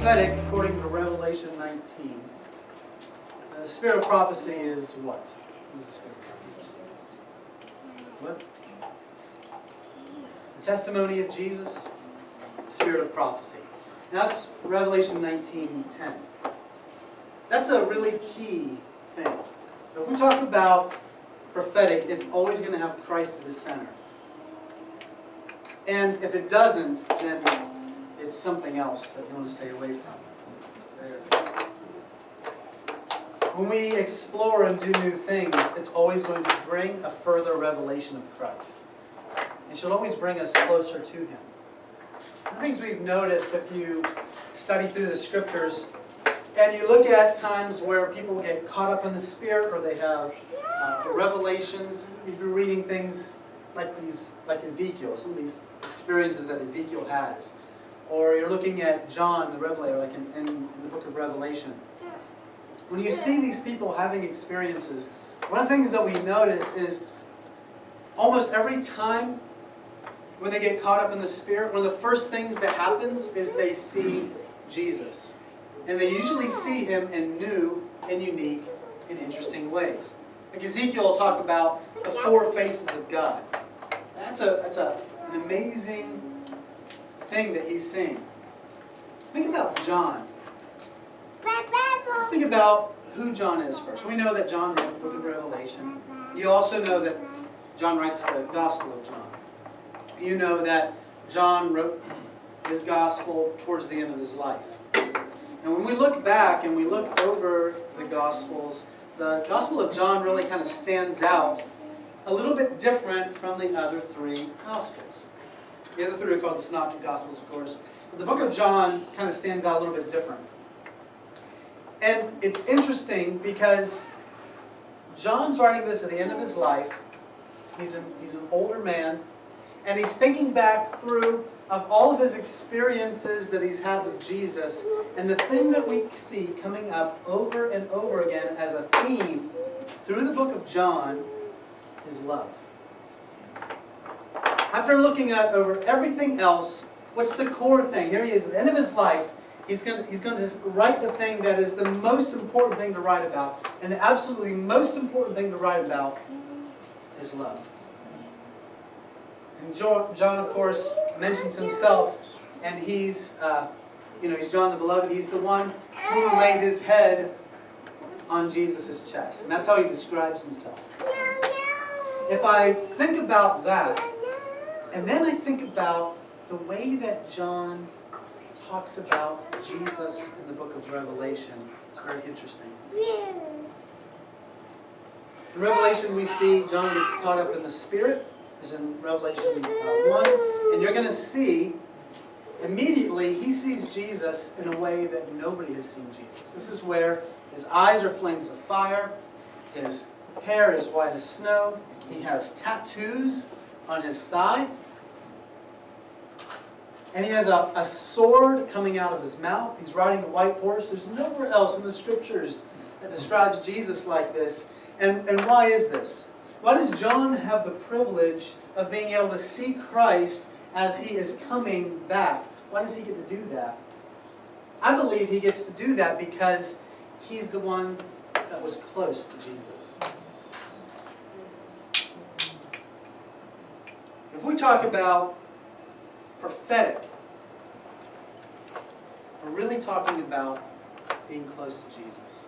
prophetic according to Revelation 19. The spirit of prophecy is what? What is the spirit of prophecy? What? The testimony of Jesus, the spirit of prophecy. And that's Revelation 19:10. That's a really key thing. So if we talk about prophetic, it's always going to have Christ at the center. And if it doesn't, then it's something else that you want to stay away from. When we explore and do new things, it's always going to bring a further revelation of Christ. It should always bring us closer to Him. One of the things we've noticed if you study through the Scriptures, and you look at times where people get caught up in the Spirit, or they have revelations. If you're reading things like Ezekiel, some of these experiences that Ezekiel has, or you're looking at John the Revelator, like in the book of Revelation. When you see these people having experiences, one of the things that we notice is almost every time when they get caught up in the Spirit, one of the first things that happens is they see Jesus. And they usually see Him in new and unique and interesting ways. Like Ezekiel will talk about the four faces of God. That's an amazing thing that he's seeing. Think about John. Let's think about who John is first. We know that John wrote the book of Revelation. You also know that John writes the Gospel of John. You know that John wrote his Gospel towards the end of his life. And when we look back and we look over the Gospels, the Gospel of John really kind of stands out a little bit different from the other three Gospels. The other three are called the Synoptic Gospels, of course. But the book of John kind of stands out a little bit different. And it's interesting because John's writing this at the end of his life. He's an older man. And he's thinking back through of all of his experiences that he's had with Jesus. And the thing that we see coming up over and over again as a theme through the book of John is love. After looking at over everything else, what's the core thing? Here he is at the end of his life. He's going to write the thing that is the most important thing to write about. And the absolutely most important thing to write about is love. And John, of course, mentions himself, and he's John the Beloved. He's the one who laid his head on Jesus' chest. And that's how he describes himself. If I think about that, and then I think about the way that John talks about Jesus in the book of Revelation, it's very interesting. In Revelation we see John gets caught up in the Spirit, as in Revelation 1, and you're going to see immediately he sees Jesus in a way that nobody has seen Jesus. This is where his eyes are flames of fire, his hair is white as snow, he has tattoos on his thigh, and he has a sword coming out of his mouth. He's riding a white horse. There's nowhere else in the Scriptures that describes Jesus like this. And why is this? Why does John have the privilege of being able to see Christ as He is coming back? Why does he get to do that? I believe he gets to do that because he's the one that was close to Jesus. If we talk about prophetic, we're really talking about being close to Jesus.